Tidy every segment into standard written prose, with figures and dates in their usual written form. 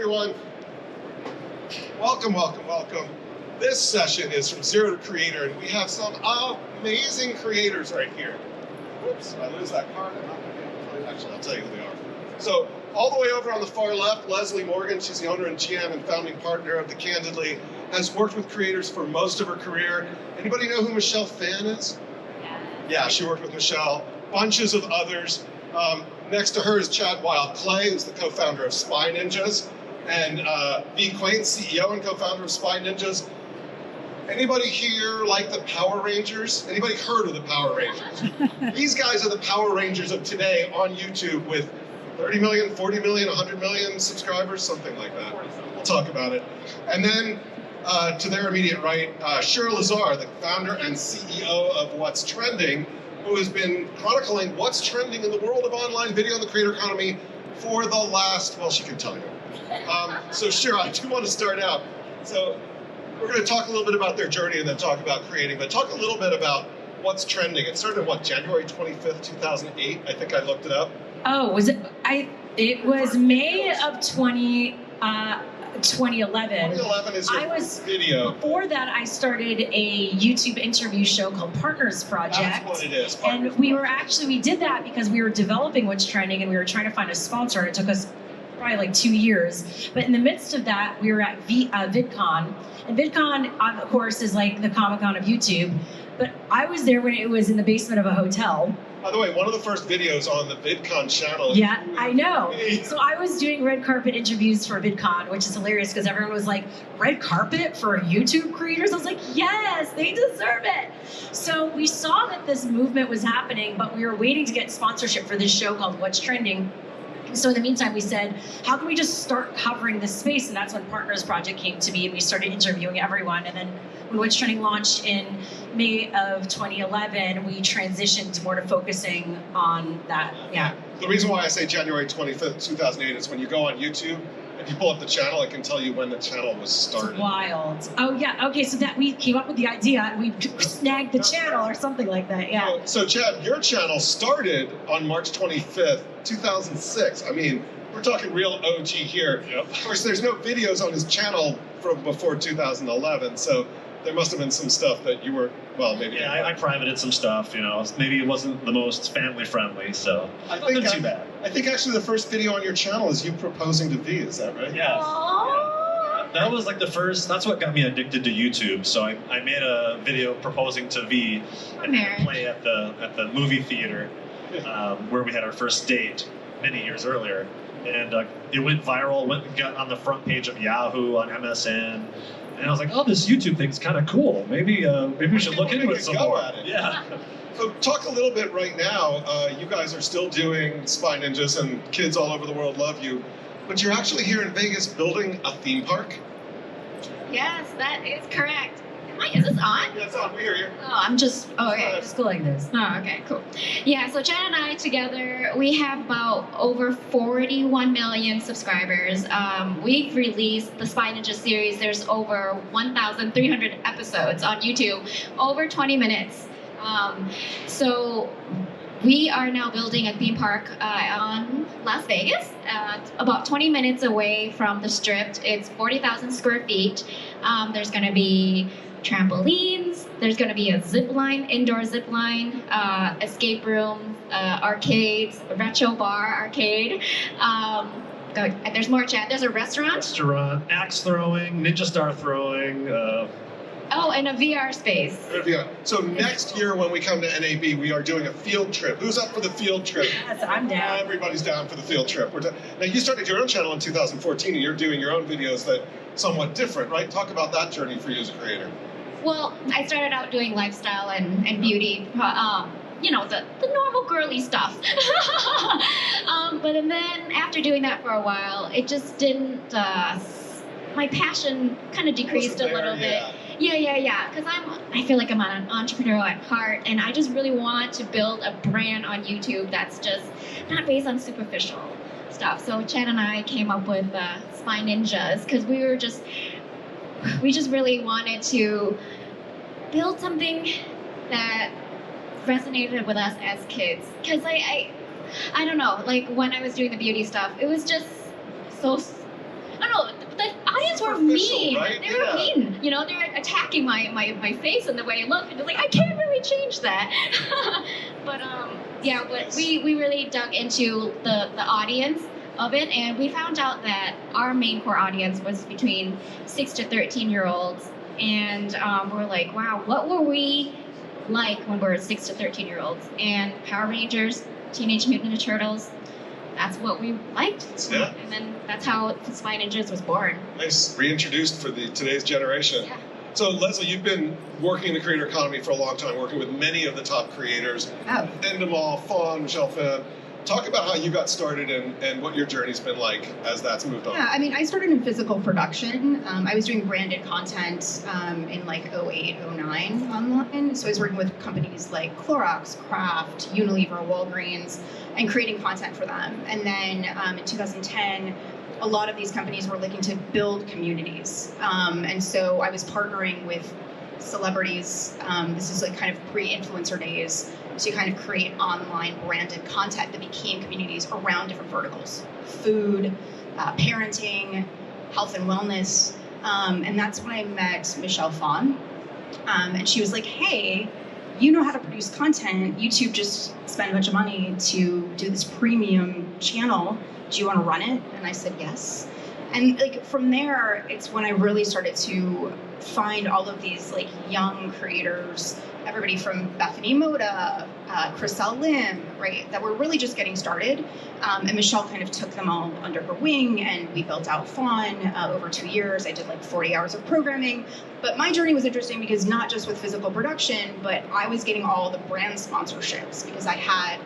everyone. Welcome, welcome, welcome. This session is from Zero to Creator, and we have some amazing creators right here. Whoops, I lose that card. I'm not going to be able to tell you. Actually, I'll tell you who they are. So, all the way over on the far left, Leslie Morgan, she's the owner and GM and founding partner of the Candidly, has worked with creators for most of her career. Anybody know who Michelle Phan is? Yeah, she worked with Michelle. Bunches of others. Next to her is Chad Wild-Clay, who's the co-founder of Spy Ninjas, and QWAINT, CEO and co-founder of Spy Ninjas. Anybody here like the Power Rangers? Anybody heard of the Power Rangers? These guys are the Power Rangers of today on YouTube with 30 million, 40 million, 100 million subscribers, something like that. We'll talk about it. And then to their immediate right, SHIRA LAZAR, the founder and CEO of What's Trending, who has been chronicling what's trending in the world of online video and the creator economy for the last, well, she can tell you. So SHIRA, I do want to start out. So we're going to talk a little bit about their journey and then talk about creating, but talk a little bit about what's trending. It started, what, January 25th, 2008? I think I looked it up. Oh, was it? It was May of 2011. 2011 is your video. Before that, I started a YouTube interview show called Partners Project. That's what it is. And we did that because we were developing What's Trending and we were trying to find a sponsor. It took us probably like 2 years. But in the midst of that, we were at VidCon. And VidCon, of course, is like the Comic-Con of YouTube. But I was there when it was in the basement of a hotel. By the way, one of the first videos on the VidCon channel. Yeah, I know. So I was doing red carpet interviews for VidCon, which is hilarious because everyone was like, red carpet for YouTube creators? I was like, yes, they deserve it. So we saw that this movement was happening, but we were waiting to get sponsorship for this show called What's Trending. So in the meantime, we said, how can we just start covering this space? And that's when Partners Project came to be, and we started interviewing everyone. And then when What's Trending launched in May of 2011, we transitioned more to focusing on that. Yeah. The reason why I say January 25th, 2008 is when you go on YouTube and you pull up the channel, it can tell you when the channel was started. It's wild. Oh yeah. Okay. So that we came up with the idea and we snagged the channel or something like that. Yeah. So Chad, your channel started on March 25th, 2006. I mean, we're talking real OG here. Yep. Of course, there's no videos on his channel from before 2011, so there must have been some stuff that you were, well, maybe. Yeah, I privated some stuff, you know. Maybe it wasn't the most family friendly, so nothing too bad. I think actually the first video on your channel is you proposing to V, is that right? Yeah. Yeah. That was like the first, that's what got me addicted to YouTube. So I made a video proposing to V and had to play at the movie theater where we had our first date many years earlier. And it went viral, got on the front page of Yahoo, on MSN. And I was like, oh, this YouTube thing's kind of cool. Maybe we should look into it some more. Yeah. So talk a little bit right now. You guys are still doing Spy Ninjas and kids all over the world love you. But you're actually here in Vegas building a theme park? Yes, that is correct. Is this on? Yeah, it's on. We hear you. Okay. Just go like this. Oh, okay, cool. Yeah, so Chad and I together, we have about over 41 million subscribers. We've released the Spy Ninja series. There's over 1,300 episodes on YouTube, over 20 minutes. So we are now building a theme park on Las Vegas, about 20 minutes away from the Strip. It's 40,000 square feet. There's going to be trampolines, there's going to be a zip line, indoor zip line, escape room, arcades, a retro bar arcade. There's more, Chad. There's a restaurant, axe throwing, ninja star throwing. Oh, and a VR space. So next year when we come to NAB, we are doing a field trip. Who's up for the field trip? Yes, I'm down. Everybody's down for the field trip. Now, you started your own channel in 2014, and you're doing your own videos that somewhat different, right? Talk about that journey for you as a creator. Well, I started out doing lifestyle and beauty, you know, the normal girly stuff. But then after doing that for a while, it just didn't, my passion kind of decreased a little bit. Yeah. Because I feel like I'm an entrepreneur at heart, and I just really want to build a brand on YouTube that's just not based on superficial stuff. So Chad and I came up with Spy Ninjas because we just really wanted to build something that resonated with us as kids. Because I don't know, like when I was doing the beauty stuff, it was just so, I don't know, were superficial, mean. right? They were mean. You know, they were attacking my face and the way I look. And they're like, I can't really change that. But yeah, but we really dug into the audience of it, and we found out that our main core audience was between 6 to 13-year-olds. And we're like, wow, what were we like when we were 6 to 13-year-olds? And Power Rangers, Teenage Mutant Ninja Turtles, that's what we liked. Yeah. And then that's how Spy Ninjas was born. Nice, reintroduced for today's generation. Yeah. So Leslie, you've been working in the creator economy for a long time, working with many of the top creators. Oh. Endemol, Fawn, Michelle Phan. Talk about how you got started and what your journey's been like as that's moved on. Yeah, I mean, I started in physical production. I was doing branded content in like 08, 09 online. So I was working with companies like Clorox, Kraft, Unilever, Walgreens, and creating content for them. And then in 2010, a lot of these companies were looking to build communities. And so I was partnering with celebrities. This is like kind of pre-influencer days, to kind of create online branded content that became communities around different verticals: food, parenting, health and wellness. And that's when I met Michelle Phan. And she was like, hey, you know how to produce content. YouTube just spent a bunch of money to do this premium channel. Do you want to run it? And I said, yes. And like from there, it's when I really started to find all of these like young creators, everybody from Bethany Moda, Chriselle Lim, right, that were really just getting started. And Michelle kind of took them all under her wing, and we built out Fawn over 2 years. I did like 40 hours of programming. But my journey was interesting because not just with physical production, but I was getting all the brand sponsorships because I had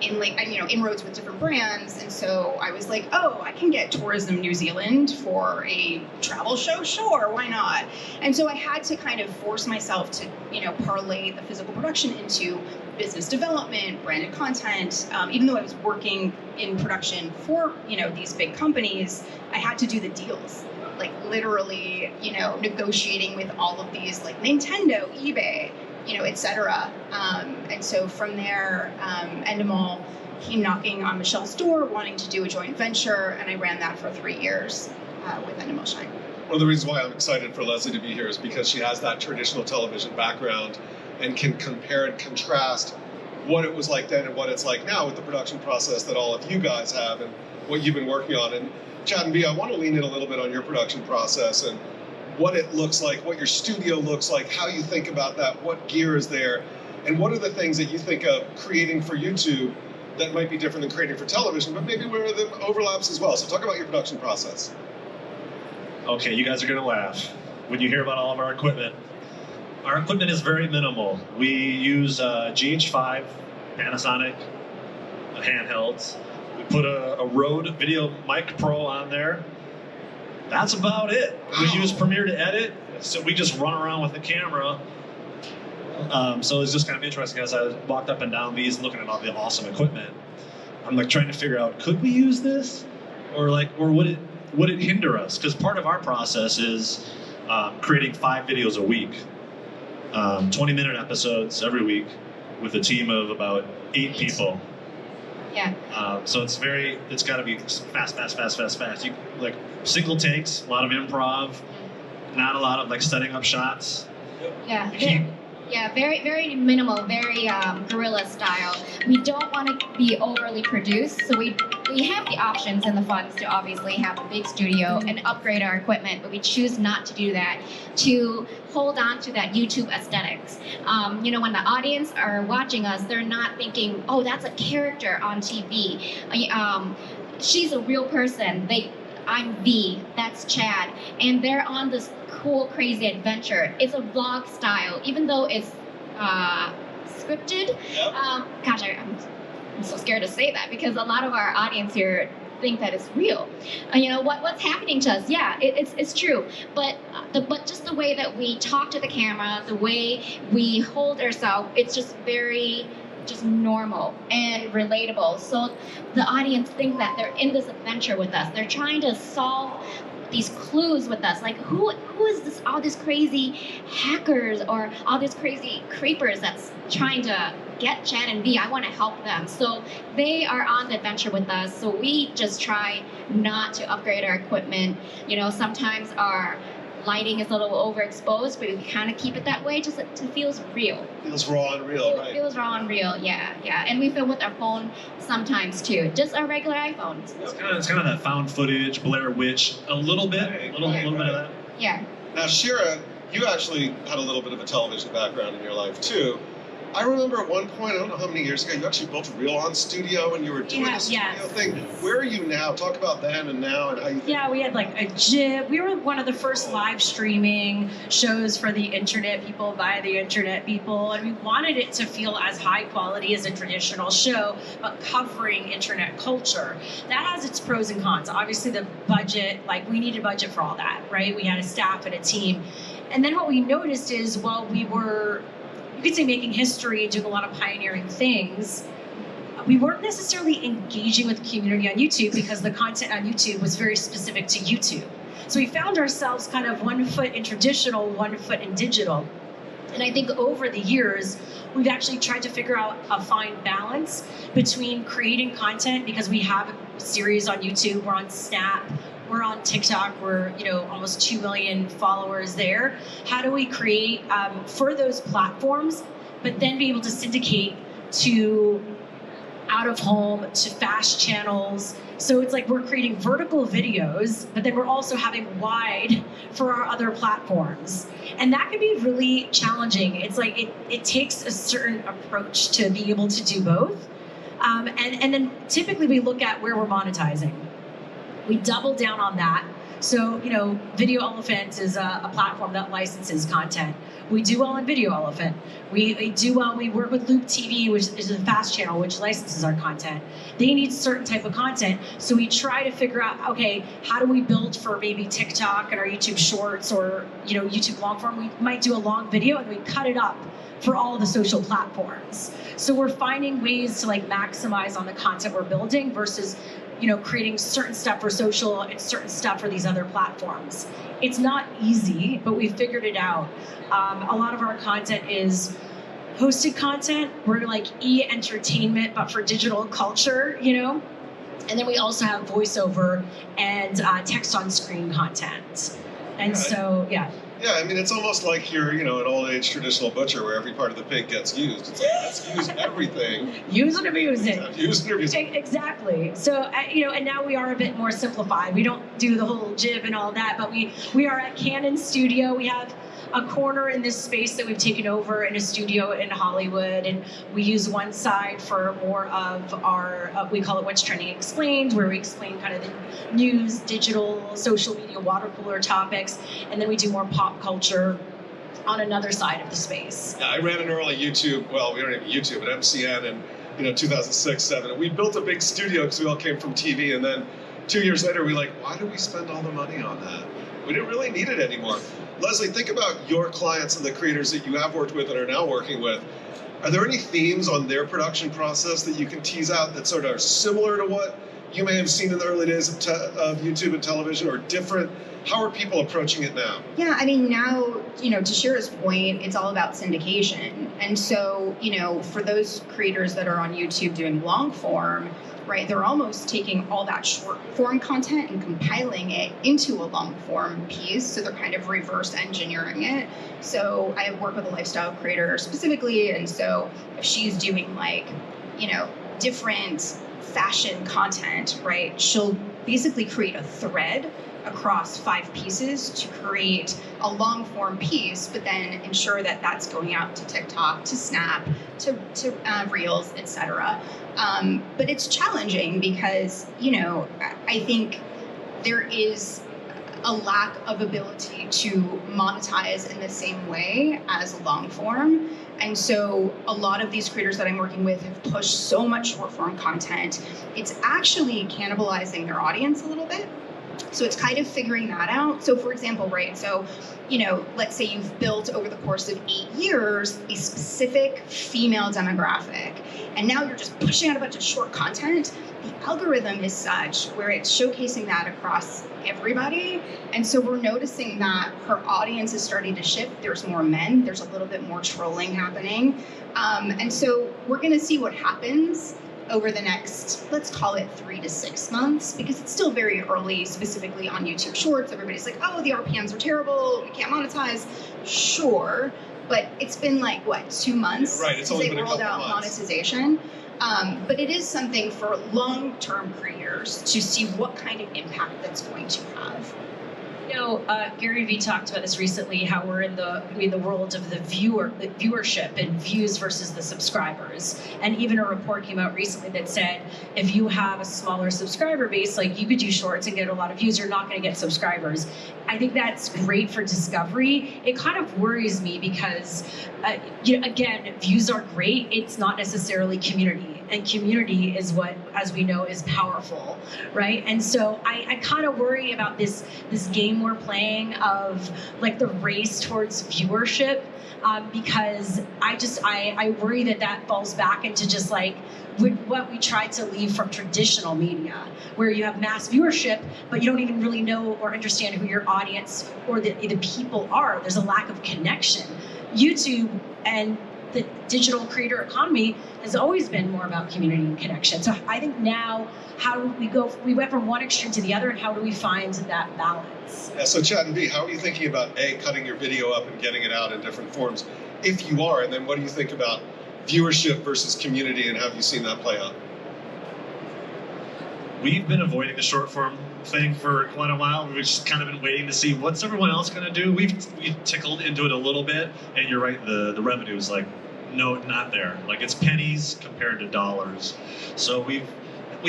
inroads with different brands. And so I was like, oh, I can get Tourism New Zealand for a travel show. Sure, why not? And so I had to kind of force myself to, parlay the physical production into business development, branded content. Even though I was working in production for, these big companies, I had to do the deals. Like literally, negotiating with all of these like Nintendo, eBay, etc. And so from there, Endemol came knocking on Michelle's door, wanting to do a joint venture, and I ran that for 3 years with Endemol Shine. One of the reasons why I'm excited for Leslie to be here is because she has that traditional television background and can compare and contrast what it was like then and what it's like now with the production process that all of you guys have and what you've been working on. And Chad and V, I want to lean in a little bit on your production process and what it looks like, what your studio looks like, how you think about that, what gear is there, and what are the things that you think of creating for YouTube that might be different than creating for television, but maybe where the overlaps as well. So talk about your production process. Okay, you guys are gonna laugh when you hear about all of our equipment. Our equipment is very minimal. We use GH5 Panasonic handhelds. We put a Rode Video Mic Pro on there. That's about it. We use Premiere to edit, so we just run around with the camera. So it's just kind of interesting as I walked up and down these looking at all the awesome equipment. I'm like trying to figure out, could we use this? Or would it hinder us? Because part of our process is creating 5 videos a week, 20-minute episodes every week with a team of about 8 people. Yeah. So it's got to be fast. You like single takes, a lot of improv, not a lot of like setting up shots. Yeah. Yeah, very, very minimal, very guerrilla style. We don't want to be overly produced, so we have the options and the funds to obviously have a big studio and upgrade our equipment, but we choose not to do that, to hold on to that YouTube aesthetics. When the audience are watching us, they're not thinking, oh, that's a character on TV. She's a real person. I'm V, that's Chad, and they're on this cool, crazy adventure. It's a vlog style, even though it's scripted. Yep. Gosh, I'm so scared to say that because a lot of our audience here think that it's real. What's happening to us? Yeah, it's true. But just the way that we talk to the camera, the way we hold ourselves, it's just very just normal and relatable. So the audience thinks that they're in this adventure with us. They're trying to solve these clues with us. Like, who is this? All these crazy hackers or all these crazy creepers that's trying to get Chad and V. I want to help them. So they are on the adventure with us. So we just try not to upgrade our equipment. You know, sometimes our lighting is a little overexposed, but we kind of keep it that way just to feels real. Feels raw and real, right? Feels raw and real, yeah. And we film with our phone sometimes too, just our regular iPhones. It's kind of that found footage, Blair Witch, a little bit, a little bit of that. Yeah. Now, SHIRA, you actually had a little bit of a television background in your life too. I remember at one point, I don't know how many years ago, you actually built a Reel-On studio and you were doing a studio thing. Where are you now? Talk about then and now and how you think. Yeah, we had like a gym. We were one of the first live streaming shows for the internet people, by the internet people, and we wanted it to feel as high quality as a traditional show, but covering internet culture. That has its pros and cons. Obviously the budget, like we needed budget for all that, right? We had a staff and a team. And then what we noticed is while we were, you could say, making history and doing a lot of pioneering things, we weren't necessarily engaging with the community on YouTube because the content on YouTube was very specific to YouTube. So we found ourselves kind of 1 foot in traditional, 1 foot in digital. And I think over the years, we've actually tried to figure out a fine balance between creating content, because we have a series on YouTube, we're on Snap, we're on TikTok, we're almost 2 million followers there. How do we create for those platforms, but then be able to syndicate to out of home, to fast channels? So it's like we're creating vertical videos, but then we're also having wide for our other platforms. And that can be really challenging. It's like it takes a certain approach to be able to do both. And then typically we look at where we're monetizing. We double down on that. So, Video Elephant is a platform that licenses content. We do well on Video Elephant. We do well, we work with Loop TV, which is a fast channel, which licenses our content. They need certain type of content. So we try to figure out, okay, how do we build for maybe TikTok and our YouTube Shorts or, YouTube long form? We might do a long video and we cut it up for all of the social platforms. So we're finding ways to maximize on the content we're building versus creating certain stuff for social and certain stuff for these other platforms. It's not easy, but we figured it out. A lot of our content is hosted content. We're like e-entertainment, but for digital culture, And then we also have voiceover and text on screen content. And so, yeah. Yeah, I mean, it's almost like you're, an old-age traditional butcher where every part of the pig gets used. It's like, let's use everything. Use and abuse it. Use and abuse it. Exactly. So, and now we are a bit more simplified. We don't do the whole jib and all that, but we are at Canon Studio. We have a corner in this space that we've taken over in a studio in Hollywood, and we use one side for more of our, we call it What's Trending Explained, where we explain kind of the news, digital, social media, water cooler topics, and then we do more pop culture on another side of the space. Yeah, I ran an early YouTube, well, we don't have YouTube, but MCN in 2006, 2007. We built a big studio because we all came from TV, and then 2 years later, we why do we spend all the money on that? We didn't really need it anymore. Leslie, think about your clients and the creators that you have worked with and are now working with. Are there any themes on their production process that you can tease out that sort of are similar to what you may have seen in the early days of YouTube and television, or different? How are people approaching it now? Yeah, I mean, now, to Shira's point, it's all about syndication. And so, for those creators that are on YouTube doing long form, right, they're almost taking all that short form content and compiling it into a long form piece. So they're kind of reverse engineering it. So I work with a lifestyle creator specifically. And so if she's doing different fashion content, right, she'll basically create a thread across 5 pieces to create a long form piece, but then ensure that that's going out to TikTok, to Snap, to Reels, etc. But it's challenging because, I think there is a lack of ability to monetize in the same way as long form. And so a lot of these creators that I'm working with have pushed so much short form content. It's actually cannibalizing their audience a little bit. So it's kind of figuring that out. So for example, right, so, let's say you've built over the course of 8 years a specific female demographic, and now you're just pushing out a bunch of short content. The algorithm is such where it's showcasing that across everybody. And so we're noticing that her audience is starting to shift. There's more men, there's a little bit more trolling happening. And so we're gonna see what happens over the next, let's call it 3 to 6 months, because it's still very early, specifically on YouTube Shorts. Everybody's like, oh, the RPMs are terrible, we can't monetize. Sure, but it's been like, what, 2 months since they rolled out monetization? But it is something for long-term creators to see what kind of impact that's going to have. You know, Gary Vee talked about this recently, how we're in the world of the viewership and views versus the subscribers. And even a report came out recently that said, if you have a smaller subscriber base, like you could do shorts and get a lot of views, you're not going to get subscribers. I think that's great for discovery. It kind of worries me because, you know, again, views are great. It's not necessarily community. And community is what, as we know, is powerful, right? And so I kind of worry about this game we're playing of like the race towards viewership, because I worry that falls back into just like what we tried to leave from traditional media, where you have mass viewership, but you don't even really know or understand who your audience or the people are. There's a lack of connection. YouTube and the digital creator economy has always been more about community and connection. So I think now, how do we went from one extreme to the other, and how do we find that balance? Yeah, so Chad and V, how are you thinking about cutting your video up and getting it out in different forms, if you are, and then what do you think about viewership versus community, and have you seen that play out? We've been avoiding the short form thing for quite a while. We've just kind of been waiting to see what's everyone else going to do. We've tickled into it a little bit, and you're right, the revenue is like, no, not there. Like, it's pennies compared to dollars. So we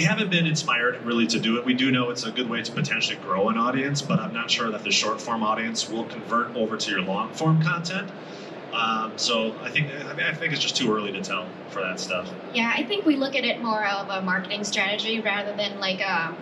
haven't been inspired really to do it. We do know it's a good way to potentially grow an audience, but I'm not sure that the short form audience will convert over to your long form content. So I think it's just too early to tell for that stuff. Yeah, I think we look at it more of a marketing strategy rather than like a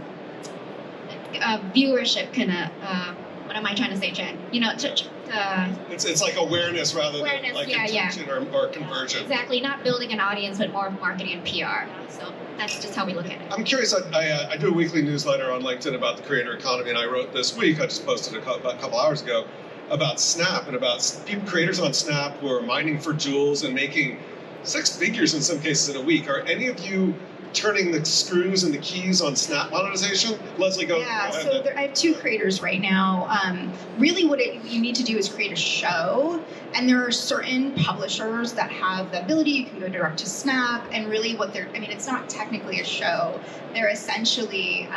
viewership kind of. What am I trying to say, Jen? You know, it's like awareness rather than like intention or conversion. Exactly, not building an audience, but more of marketing and PR. So that's just how we look at it. I'm curious. I do a weekly newsletter on LinkedIn about the creator economy, and I wrote this week. I just posted about a couple hours ago about Snap and about creators on Snap who are mining for jewels and making 6 figures in some cases in a week. Are any of you turning the screws and the keys on Snap monetization? Leslie, go. Yeah, so I have 2 creators right now. Really what you need to do is create a show, and there are certain publishers that have the ability. You can go direct to Snap, and really what it's not technically a show. They're essentially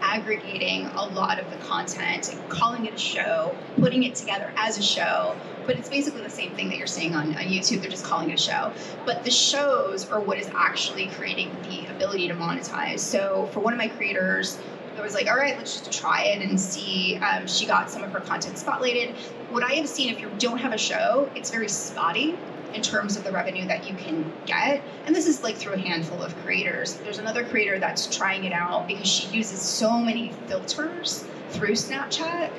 aggregating a lot of the content and calling it a show, putting it together as a show. But it's basically the same thing that you're seeing on YouTube. They're just calling it a show. But the shows are what is actually creating the ability to monetize. So for one of my creators, I was like, all right, let's just try it and see. She got some of her content spotlighted. What I have seen, if you don't have a show, it's very spotty in terms of the revenue that you can get. And this is like through a handful of creators. There's another creator that's trying it out because she uses so many filters through Snapchat.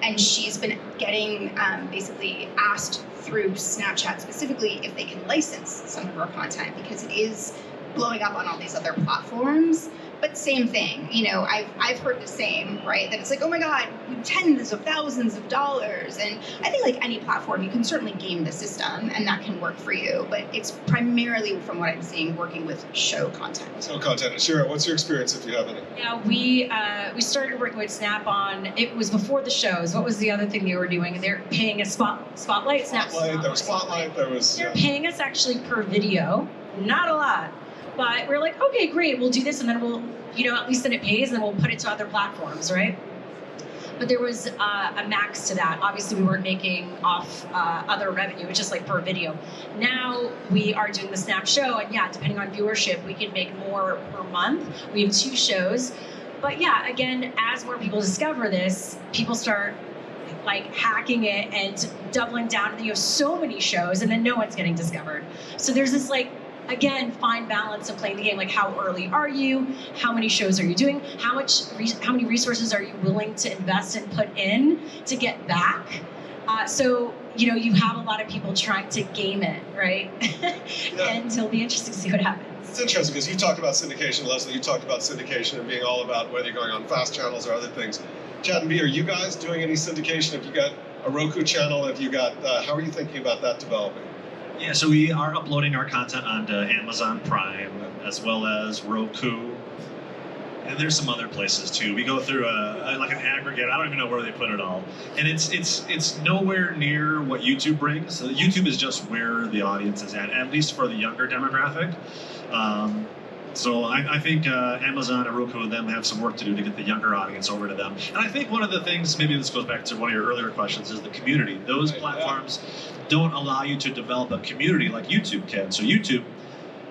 And she's been getting basically asked through Snapchat specifically if they can license some of her content, because it is blowing up on all these other platforms. But same thing, you know, I've heard the same, right? That it's like, oh my God, tens of thousands of dollars. And I think like any platform, you can certainly game the system and that can work for you. But it's primarily, from what I'm seeing, working with show content. Show content. Shira, what's your experience if you have any? Yeah, we started working with Snap on, it was before the shows. What was the other thing they were doing? And they're paying us Spotlight. There was Spotlight. They're paying us actually per video, not a lot. But we're like, okay, great, we'll do this, and then we'll, you know, at least then it pays, and then we'll put it to other platforms, right? But there was a max to that. Obviously, we weren't making off other revenue, it's just like per video. Now we are doing the Snap show, and yeah, depending on viewership, we can make more per month. We have 2 shows. But yeah, again, as more people discover this, people start like hacking it and doubling down. And you have so many shows, and then no one's getting discovered. So there's this like, again, fine balance of playing the game. Like, how early are you? How many shows are you doing? How many resources are you willing to invest and put in to get back? So, you know, you have a lot of people trying to game it, right? Yeah. And it'll be interesting to see what happens. It's interesting because you talked about syndication, Leslie. You talked about syndication and being all about whether you're going on fast channels or other things. Chad and B, are you guys doing any syndication? Have you got a Roku channel? Have you got? How are you thinking about that developing? Yeah, so we are uploading our content onto Amazon Prime as well as Roku. And there's some other places too. We go through like an aggregate. I don't even know where they put it all. And it's nowhere near what YouTube brings. So YouTube is just where the audience is at least for the younger demographic. So I think Amazon and Roku and them have some work to do to get the younger audience over to them. And I think one of the things, maybe this goes back to one of your earlier questions, is the community. Those platforms don't allow you to develop a community like YouTube can. So YouTube,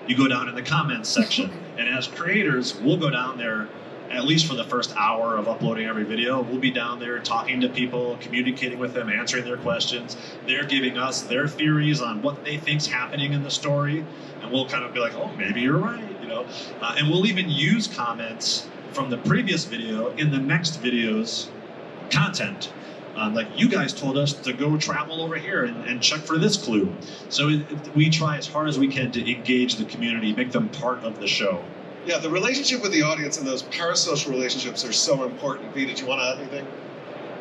you go down in the comments section, and as creators, we'll go down there at least for the first hour of uploading every video. We'll be down there talking to people, communicating with them, answering their questions. They're giving us their theories on what they think's happening in the story, and we'll kind of be like, oh, maybe you're right, you know. And we'll even use comments from the previous video in the next video's content. Like, you guys told us to go travel over here and check for this clue. So we try as hard as we can to engage the community, make them part of the show. Yeah, the relationship with the audience and those parasocial relationships are so important. V, did you want to add anything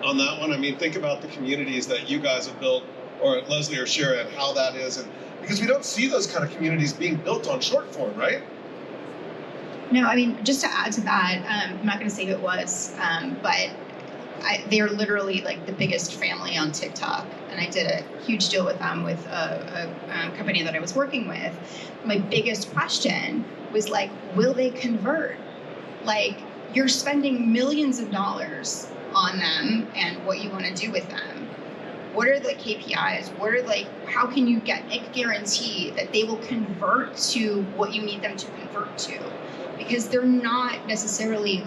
on that one? I mean, think about the communities that you guys have built, or Leslie or Shira, and how that is. And because we don't see those kind of communities being built on short form, right? No, I mean, just to add to that, I'm not going to say who it was, but they're literally like the biggest family on TikTok, and I did a huge deal with them with a company that I was working with. My biggest question was like, will they convert? Like, you're spending millions of dollars on them and what you want to do with them. What are the KPIs? What are how can you get a guarantee that they will convert to what you need them to convert to? Because they're not necessarily you're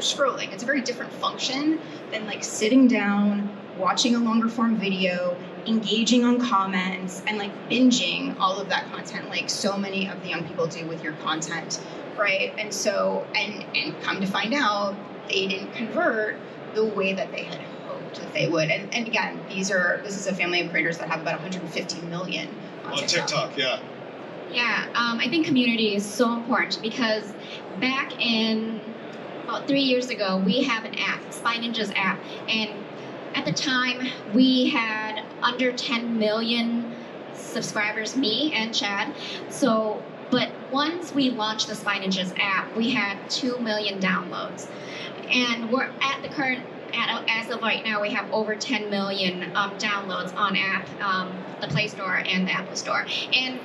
scrolling. It's a very different function than sitting down, watching a longer form video, engaging on comments, and binging all of that content like so many of the young people do with your content, right? And so, and come to find out, they didn't convert the way that they had hoped that they would. And again, this is a family of creators that have about 150 million on TikTok. Yeah. Yeah, I think community is so important because back in about 3 years ago, we have an app, Spy Ninja's app, and at the time we had under 10 million subscribers, me and Chad. So, but once we launched the Spy Ninja's app, we had 2 million downloads, and we're at the current. As of right now, we have over 10 million downloads on app, the Play Store and the Apple Store, and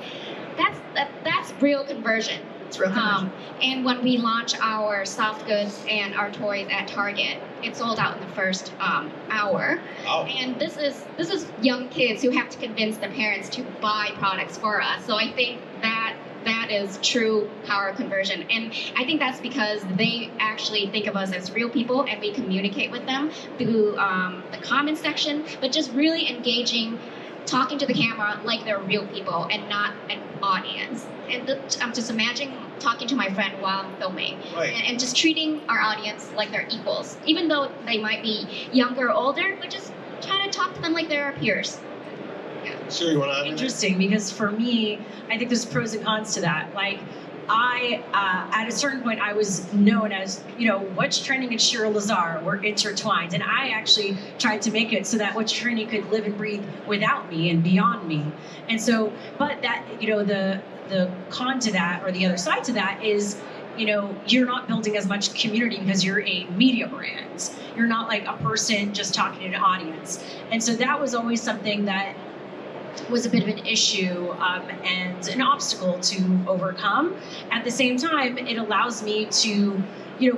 that's real conversion. It's real conversion. And when we launch our soft goods and our toys at Target, it sold out in the first hour. Wow. And this is young kids who have to convince their parents to buy products for us. So I think that is true power conversion. And I think that's because they actually think of us as real people, and we communicate with them through the comment section, but just really engaging, talking to the camera like they're real people and not an audience. And I'm just imagining talking to my friend while I'm filming, right. and just treating our audience like they're equals. Even though they might be younger or older, but just trying to talk to them like they're our peers. Sure, you want to add Interesting, because for me, I think there's pros and cons to that. At a certain point, I was known as, what's trending at SHIRA LAZAR were intertwined. And I actually tried to make it so that what's trending could live and breathe without me and beyond me. And so, but that, the con to that, or the other side to that is, you're not building as much community because you're a media brand. You're not like a person just talking to an audience. And so that was always something that was a bit of an issue and an obstacle to overcome. At the same time, it allows me to,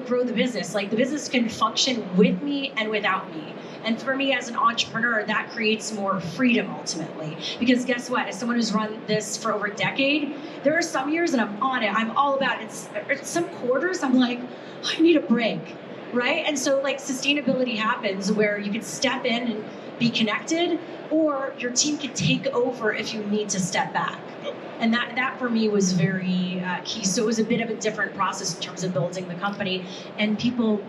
grow the business. The business can function with me and without me. And for me as an entrepreneur, that creates more freedom ultimately. Because guess what? As someone who's run this for over a decade, there are some years and I'm on it. I'm all about it. Some quarters, I'm like, I need a break, right? And so sustainability happens where you can step in and be connected, or your team can take over if you need to step back. Yep. And that for me was very key. So it was a bit of a different process in terms of building the company and people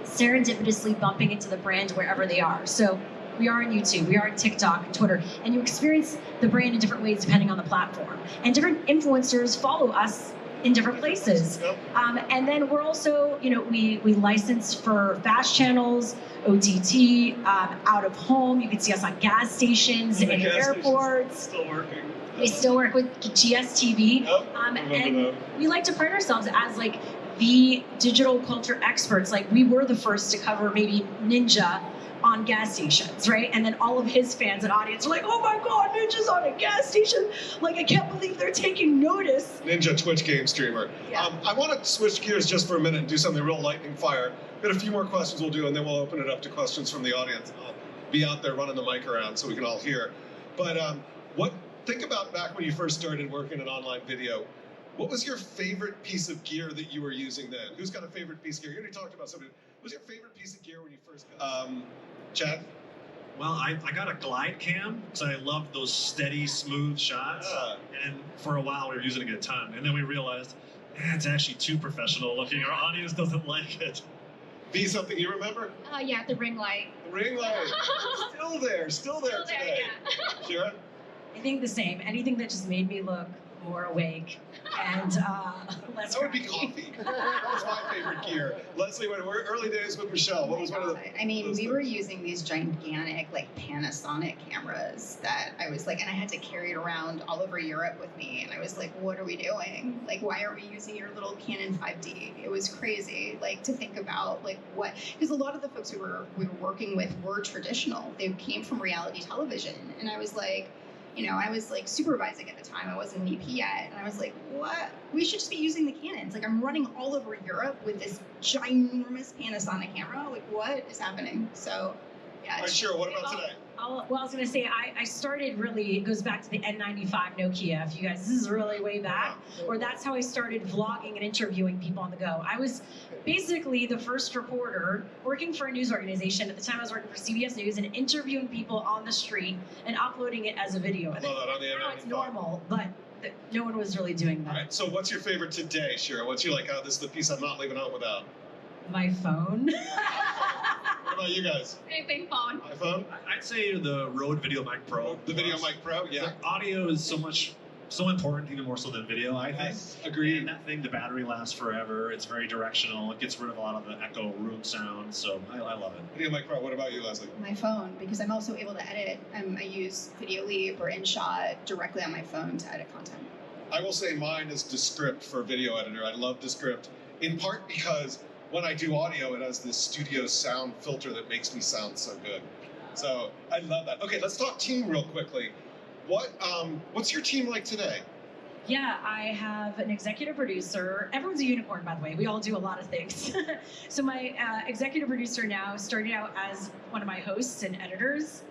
serendipitously bumping into the brand wherever they are. So we are on YouTube, we are on TikTok and Twitter, and you experience the brand in different ways depending on the platform. And different influencers follow us in different places. Yep. And then we're also, we license for fast channels, OTT, out of home. You can see us on gas stations, in airports. Still working. We still work with GSTV. Yep, And we like to pride ourselves as like the digital culture experts. Like we were the first to cover maybe Ninja on gas stations, right? And then all of his fans and audience are like, oh my God, Ninja's on a gas station. Like, I can't believe they're taking notice. Ninja Twitch game streamer. Yeah. I want to switch gears just for a minute and do something real lightning fire. Got a few more questions we'll do, and then we'll open it up to questions from the audience. I'll be out there running the mic around so we can all hear. But think about back when you first started working in online video. What was your favorite piece of gear that you were using then? Who's got a favorite piece of gear? You already talked about something. What was your favorite piece of gear when you first got Chad? Well, I got a glide cam because I loved those steady, smooth shots. And for a while, we were using it a ton. And then we realized, it's actually too professional looking. Our audience doesn't like it. V, something you remember? Yeah, the ring light. The ring light. Still there today. Yeah. Shira? I think the same. Anything that just made me look more awake and less That would be cracky. coffee. That was my favorite gear. Leslie, when we're early days with Michelle, what was one of the... I mean, we were using these gigantic, like, Panasonic cameras that I was like, and I had to carry it around all over Europe with me, and I was like, what are we doing? Like, why aren't we using your little Canon 5D? It was crazy, like, to think about, like, what... Because a lot of the folks we were working with were traditional. They came from reality television, and I was like... I was like supervising at the time. I wasn't an EP yet. And I was like, what? We should just be using the Canons. Like, I'm running all over Europe with this ginormous Panasonic camera. Like, what is happening? So, yeah. All right, Shira, what about today? Well, I was going to say, I started really, it goes back to the N95 Nokia, if you guys, this is really way back, where that's how I started vlogging and interviewing people on the go. I was basically the first reporter working for a news organization. At the time, I was working for CBS News and interviewing people on the street and uploading it as a video. I love that on the Now N95. it's normal, but no one was really doing that. All right, so what's your favorite today, Shira? What's your like, this is the piece I'm not leaving out without? My phone. What about you guys? Anything phone. iPhone? I'd say the Rode Video Mic Pro. The Video Mic Pro, yeah. The audio is so important, even more so than video, I think. Yes, agreed. And that thing, the battery lasts forever. It's very directional. It gets rid of a lot of the echo room sound, so I love it. Video Mic Pro, what about you, Leslie? My phone, because I'm also able to edit. I use Video Leap or InShot directly on my phone to edit content. I will say mine is Descript for video editor. I love Descript, in part because when I do audio, it has this studio sound filter that makes me sound so good. So I love that. Okay, let's talk team real quickly. What's your team like today? Yeah, I have an executive producer. Everyone's a unicorn, by the way. We all do a lot of things. So my executive producer now started out as one of my hosts and editors,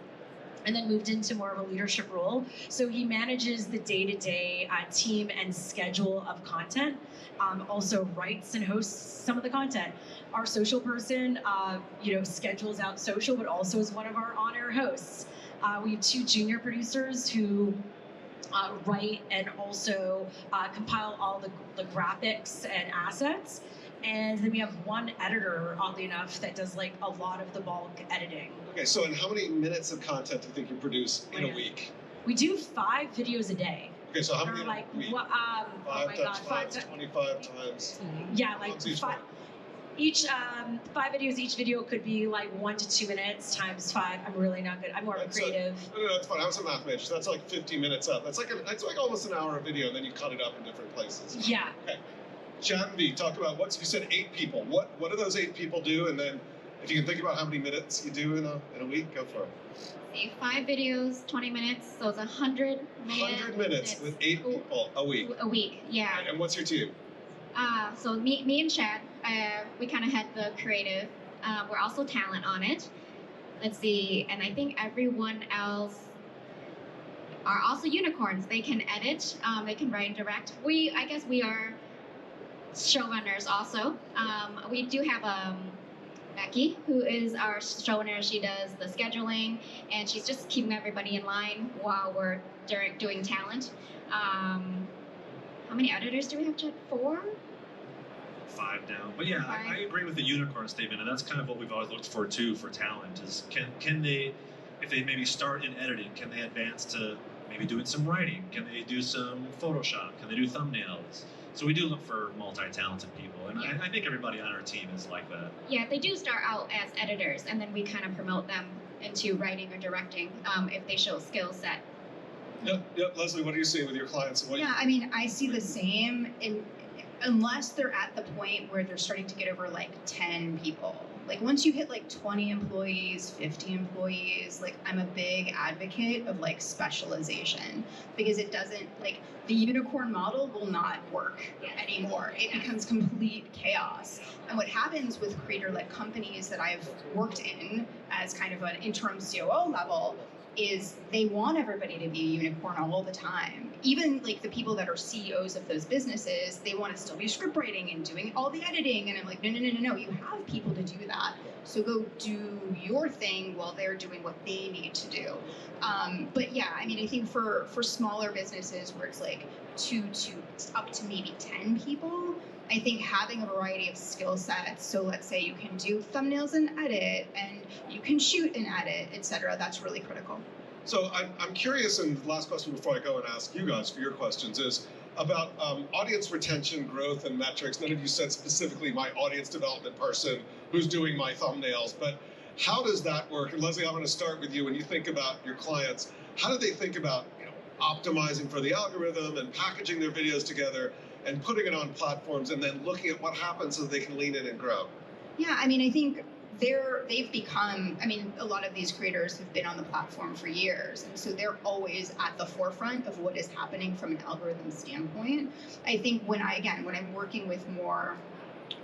and then moved into more of a leadership role. So he manages the day-to-day team and schedule of content, also writes and hosts some of the content. Our social person, schedules out social, but also is one of our on-air hosts. We have 2 junior producers who write and also compile all the graphics and assets. And then we have 1 editor, oddly enough, that does like a lot of the bulk editing. Okay, so in how many minutes of content do you think you produce in a week? We do 5 videos a day. Okay, so how many in a like, week? 5 times 5 25 times. Yeah, like each 5 videos. Each video could be like 1 to 2 minutes times 5. I'm really not good. I'm more of a creative. No, that's fine. I was a math major, so that's like 50 minutes up. That's like almost an hour of video, and then you cut it up in different places. Yeah. Okay. Chad and V, talk about you said 8 people. What do those 8 people do? And then if you can think about how many minutes you do in a week, go for it. See, 5 videos, 20 minutes, so it's 100 minutes. 100 minutes with 8 people a week. A week, yeah. And what's your team? So me and Chad, we kind of had the creative. We're also talent on it. Let's see, and I think everyone else are also unicorns. They can edit, they can write and direct. I guess we are showrunners also. We do have Becky, who is our showrunner. She does the scheduling, and she's just keeping everybody in line while we're doing talent. How many editors do we have, Chad? 4? 5 now. But yeah, I agree with the unicorn statement, and that's kind of what we've always looked for too for talent is can they, if they maybe start in editing, can they advance to maybe doing some writing? Can they do some Photoshop? Can they do thumbnails? So we do look for multi-talented people, and I think everybody on our team is like that. Yeah, they do start out as editors, and then we kind of promote them into writing or directing if they show skill set. Yep. Leslie, what are you seeing with your clients? Yeah, I mean, I see the same, unless they're at the point where they're starting to get over like 10 people. Like once you hit like 20 employees, 50 employees, like I'm a big advocate of like specialization, because it doesn't, like the unicorn model will not work anymore. It becomes complete chaos. And what happens with creator-led companies that I've worked in as kind of an interim COO level is they want everybody to be a unicorn all the time. Even like the people that are CEOs of those businesses, they want to still be script writing and doing all the editing. And I'm like, no, you have people to do that. So go do your thing while they're doing what they need to do. But yeah, I mean, I think for smaller businesses where it's like 2 to up to maybe 10 people, I think having a variety of skill sets, so let's say you can do thumbnails and edit, and you can shoot and edit, etc., that's really critical. So I'm curious, and the last question before I go and ask you guys for your questions is about audience retention, growth, and metrics. None of you said specifically my audience development person who's doing my thumbnails, but how does that work? And Leslie, I'm going to start with you. When you think about your clients, how do they think about optimizing for the algorithm and packaging their videos together and putting it on platforms and then looking at what happens so they can lean in and grow? Yeah, I mean, I think they've become, I mean, a lot of these creators have been on the platform for years, and so they're always at the forefront of what is happening from an algorithm standpoint. I think when I'm working with more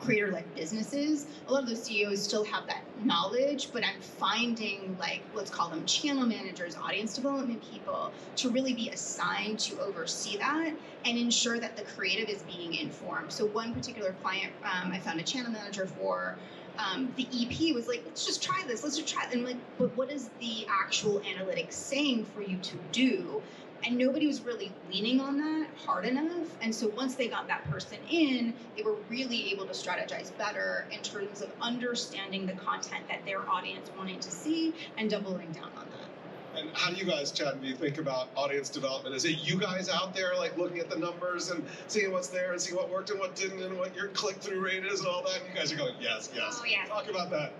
creator-led businesses, a lot of those CEOs still have that knowledge, but I'm finding, like, let's call them channel managers, audience development people, to really be assigned to oversee that and ensure that the creative is being informed. So one particular client I found a channel manager for, the EP was like, let's just try this, And I'm like, but what is the actual analytics saying for you to do? And nobody was really leaning on that hard enough. And so once they got that person in, they were really able to strategize better in terms of understanding the content that their audience wanted to see and doubling down on that. And how do you guys, Chad, do you think about audience development? Is it you guys out there like looking at the numbers and seeing what's there and seeing what worked and what didn't and what your click-through rate is and all that? And you guys are going, yes. Oh, yeah. Talk about that.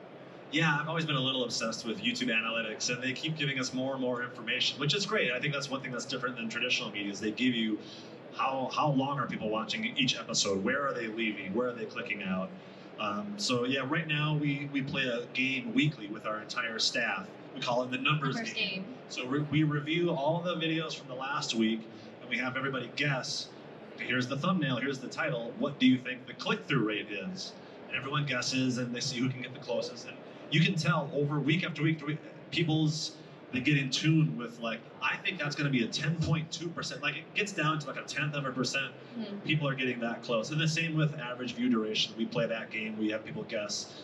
Yeah, I've always been a little obsessed with YouTube analytics, and they keep giving us more and more information, which is great. I think that's one thing that's different than traditional media, is they give you how long are people watching each episode, where are they leaving, where are they clicking out. So yeah, right now we play a game weekly with our entire staff. We call it the numbers game. So we review all the videos from the last week, and we have everybody guess, okay, here's the thumbnail, here's the title, what do you think the click-through rate is? And everyone guesses, and they see who can get the closest. And you can tell over week after week, they get in tune with, like, I think that's going to be a 10.2%. Like, it gets down to like a 1/10 of a percent. People are getting that close. And the same with average view duration. We play that game. We have people guess,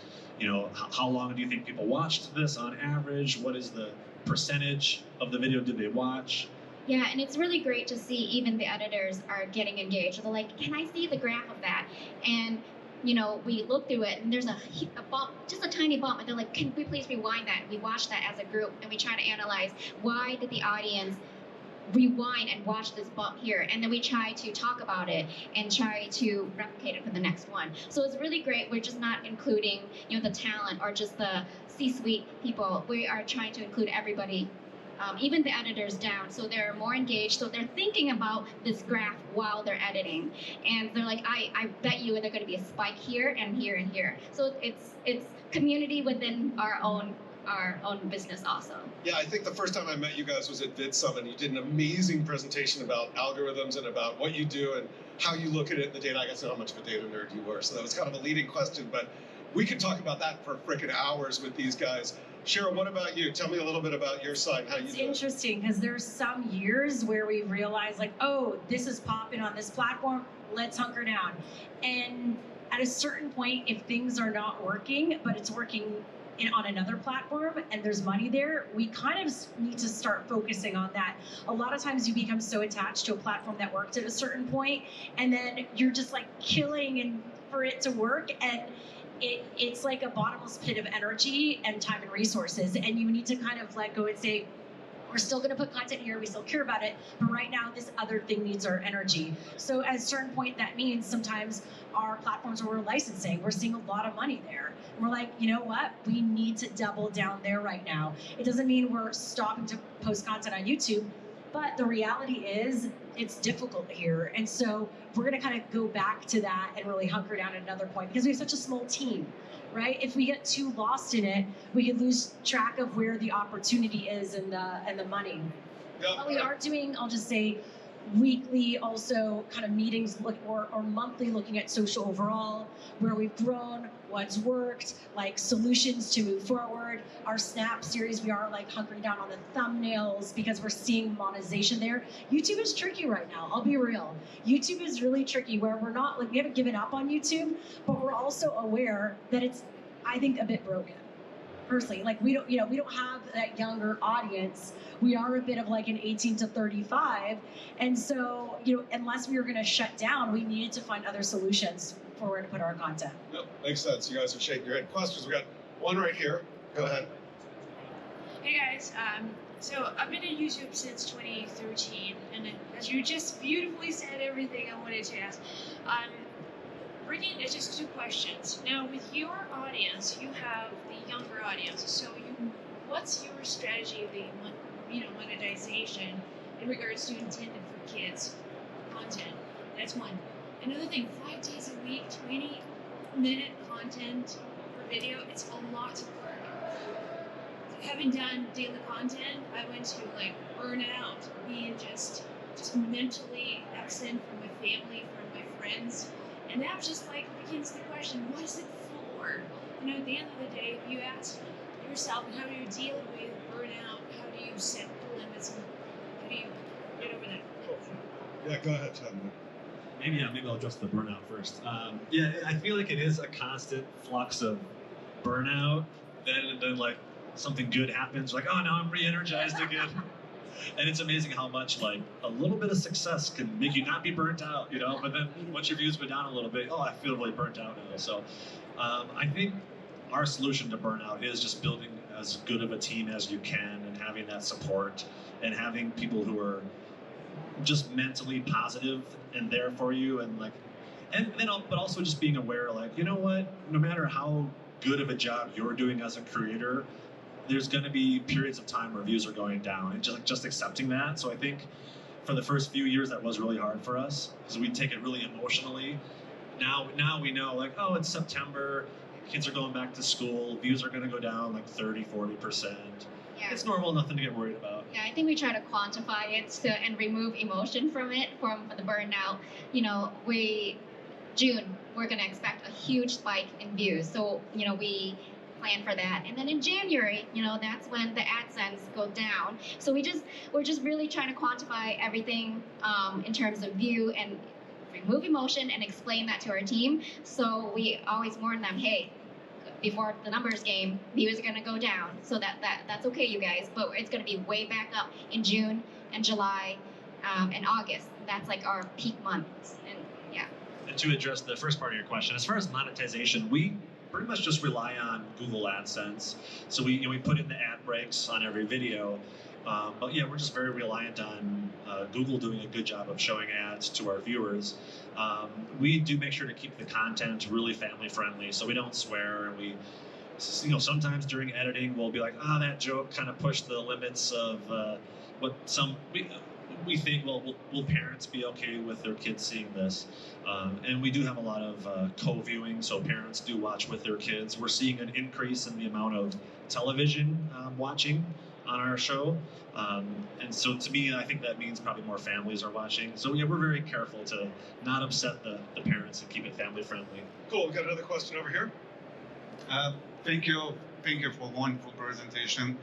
how long do you think people watched this on average? What is the percentage of the video did they watch? Yeah, and it's really great to see even the editors are getting engaged. They're like, can I see the graph of that? And we look through it, and there's a bump, just a tiny bump, and they're like, can we please rewind that? And we watch that as a group, and we try to analyze, why did the audience rewind and watch this bump here? And then we try to talk about it and try to replicate it for the next one. So it's really great. We're just not including, the talent or just the C-suite people. We are trying to include everybody, even the editors down, so they're more engaged, so they're thinking about this graph while they're editing, and they're like, I bet you they're going to be a spike here and here and here. So it's community within our own business also. Yeah, I think the first time I met you guys was at VidSummit. You did an amazing presentation about algorithms and about what you do and how you look at it, the data. I guess how much of a data nerd you were, so that was kind of a leading question, but we could talk about that for frickin' hours with these guys. SHIRA, what about you? Tell me a little bit about your side and how you do it. It's interesting because there's some years where we realize, like, oh, this is popping on this platform, let's hunker down. And at a certain point, if things are not working, but it's working on another platform and there's money there, we kind of need to start focusing on that. A lot of times you become so attached to a platform that worked at a certain point, and then you're just like killing and for it to work, and it's like a bottomless pit of energy and time and resources, and you need to kind of let go and say, we're still going to put content here, we still care about it, but right now this other thing needs our energy. So at a certain point, that means sometimes our platforms where we're licensing, we're seeing a lot of money there. And we're like, you know what, we need to double down there right now. It doesn't mean we're stopping to post content on YouTube. But the reality is, it's difficult here. And so we're going to kind of go back to that and really hunker down at another point because we have such a small team, right? If we get too lost in it, we could lose track of where the opportunity is and the money. Yep. But we are doing, I'll just say, weekly also kind of meetings or monthly looking at social overall, where we've grown, what's worked, like solutions to move forward. Our Snap series, we are like hunkering down on the thumbnails because we're seeing monetization there. YouTube is tricky right now, I'll be real. YouTube is really tricky where we're not, like we haven't given up on YouTube, but we're also aware that it's, I think, a bit broken. Personally, like we don't have that younger audience. We are a bit of like an 18 to 35, and so unless we were going to shut down, we needed to find other solutions for where to put our content. Yep, makes sense. You guys are shaking your head. Questions? We got one right here. Go ahead. Hey guys, so I've been in YouTube since 2013, and as you just beautifully said everything I wanted to ask. Bringing it's just two questions. Now, with your audience, you have the younger audience. So, what's your strategy of the monetization in regards to intended for kids content? That's one. Another thing, 5 days a week, 20-minute content per video. It's a lot of work. Having done daily content, I went to like burnout, being just mentally absent from my family, from my friends. And that just like begins the question, what is it for? At the end of the day, if you ask yourself, how do you deal with burnout? How do you set the limits? And how do you get over that? Yeah, go ahead, Chad. Maybe I'll address the burnout first. Yeah, I feel like it is a constant flux of burnout. Then like something good happens, like, oh, now I'm re-energized again. And it's amazing how much like a little bit of success can make you not be burnt out, but then once your views go down a little bit, oh, I feel really burnt out now. So I think our solution to burnout is just building as good of a team as you can and having that support and having people who are just mentally positive and there for you but also just being aware, like, you know what, no matter how good of a job you're doing as a creator, there's going to be periods of time where views are going down, and just accepting that. So I think for the first few years that was really hard for us because we take it really emotionally. Now we know, like, oh, it's September, kids are going back to school, views are going to go down like 30-40%. Yeah. It's normal, nothing to get worried about. Yeah, I think we try to quantify it and remove emotion from it, from the burnout. June, we're going to expect a huge spike in views. So, we plan for that. And then in January, that's when the AdSense go down. So we're just really trying to quantify everything in terms of view and remove emotion and explain that to our team. So we always warn them, hey, before the numbers game, views are going to go down. So that's okay, you guys. But it's going to be way back up in June and July and August. That's like our peak months. And yeah. And to address the first part of your question, as far as monetization, we pretty much just rely on Google AdSense. So we put in the ad breaks on every video. But yeah, we're just very reliant on Google doing a good job of showing ads to our viewers. We do make sure to keep the content really family friendly, so we don't swear, and we, sometimes during editing we'll be like, that joke kind of pushed the limits of what we think, will parents be okay with their kids seeing this? And we do have a lot of co-viewing, so parents do watch with their kids. We're seeing an increase in the amount of television watching on our show. And so to me, I think that means probably more families are watching. So yeah, we're very careful to not upset the parents and keep it family friendly. Cool, we got another question over here. Thank you for a wonderful presentation.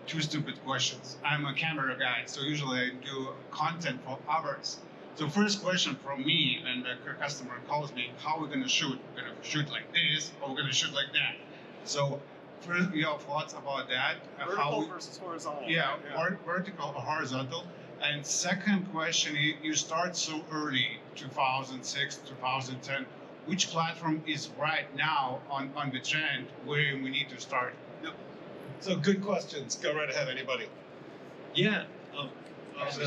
Two stupid questions. I'm a camera guy, so usually I do content for others. So first question from me when the customer calls me, how are we going to shoot? We're going to shoot like this, or we're going to shoot like that? So first, your thoughts about that? Vertical versus horizontal. Yeah, vertical or horizontal. And second question, you start so early, 2006, 2010. Which platform is right now on the trend where we need to start? Yep. So good questions. Go right ahead, anybody. Yeah.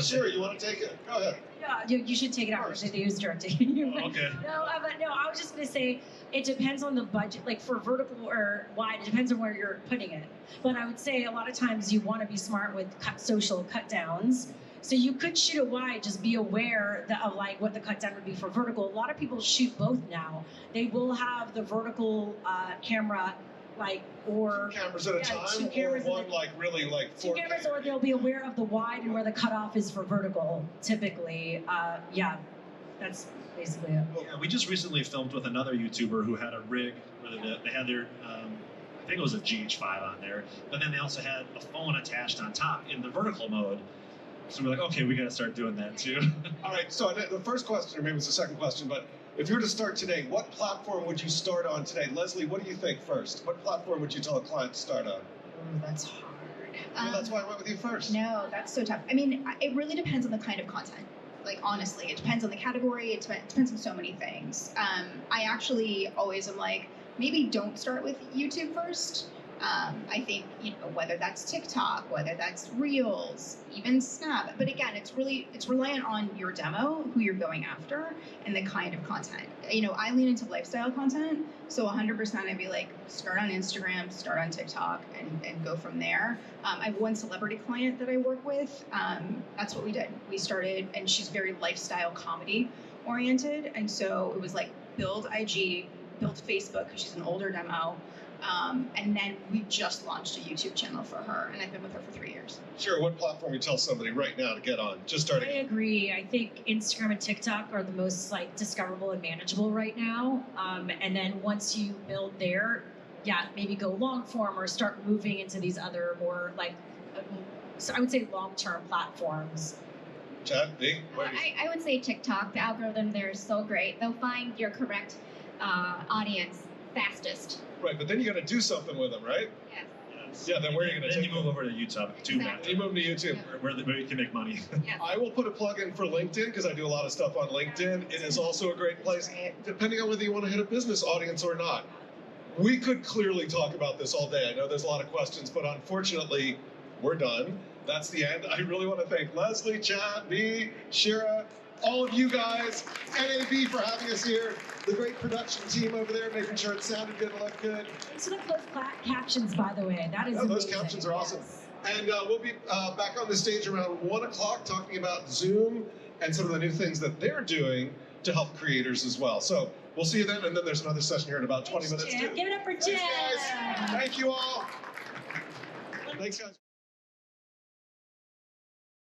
Sure, you want to take it? Go ahead. Yeah, you should take it out. They use directing you. Okay. No, I was just going to say it depends on the budget. Like for vertical or wide, it depends on where you're putting it. But I would say a lot of times you want to be smart with social cut downs. So you could shoot it wide, just be aware that, of like what the cut down would be for vertical. A lot of people shoot both now. They will have the vertical camera, like, or two cameras at a time, two cameras or one like really like 4K. Two cameras, or they'll be aware of the wide and where the cutoff is for vertical. Typically, yeah, that's basically it. Yeah, we just recently filmed with another YouTuber who had a rig where they had their, I think it was a GH5 on there, but then they also had a phone attached on top in the vertical mode. So we're like, okay, we got to start doing that too. All right, so the first question, or maybe it's the second question, but if you were to start today, what platform would you start on today? Leslie, what do you think first? What platform would you tell a client to start on? Ooh, that's hard. Well, that's why I went with you first. No, that's so tough. I mean, it really depends on the kind of content. Like, honestly, it depends on the category. It depends on so many things. I actually always am like, maybe don't start with YouTube first. I think, you know, whether that's TikTok, whether that's Reels, even Snap. But again, it's reliant on your demo, who you're going after, and the kind of content. You know, I lean into lifestyle content, so 100% I'd be like, start on Instagram, start on TikTok, and go from there. I have one celebrity client that I work with. That's what we did. We started, and she's very lifestyle comedy oriented, and so it was like build IG, build Facebook, because she's an older demo. And then we just launched a YouTube channel for her, and I've been with her for 3 years. Sure, what platform you tell somebody right now to get on? Just starting. I agree. I think Instagram and TikTok are the most like discoverable and manageable right now. And then once you build there, yeah, maybe go long form or start moving into these other more like, so I would say long-term platforms. Chad, V? I would say TikTok. The algorithm there is so great. They'll find your correct audience fastest. Right, but then you got to do something with them, right? Yes. Yeah, then where are you going to Then take you move over to YouTube. Exactly. You move to YouTube. Where you can make money. Yes. I will put a plug in for LinkedIn because I do a lot of stuff on LinkedIn. It is also a great place, depending on whether you want to hit a business audience or not. We could clearly talk about this all day. I know there's a lot of questions, but unfortunately, we're done. That's the end. I really want to thank Leslie, Chad, me, Shira, all of you guys, NAB for having us here, the great production team over there, making sure it sounded good and looked good. Thanks for the closed captions, by the way. That is those amazing. captions are awesome. Yes. And we'll be back on the stage around 1 o'clock talking about Zoom and some of the new things that they're doing to help creators as well. So we'll see you then, and then there's another session here in about 20 minutes too. Give it up for Jim. Thanks, guys. Thank you all. Thanks, guys.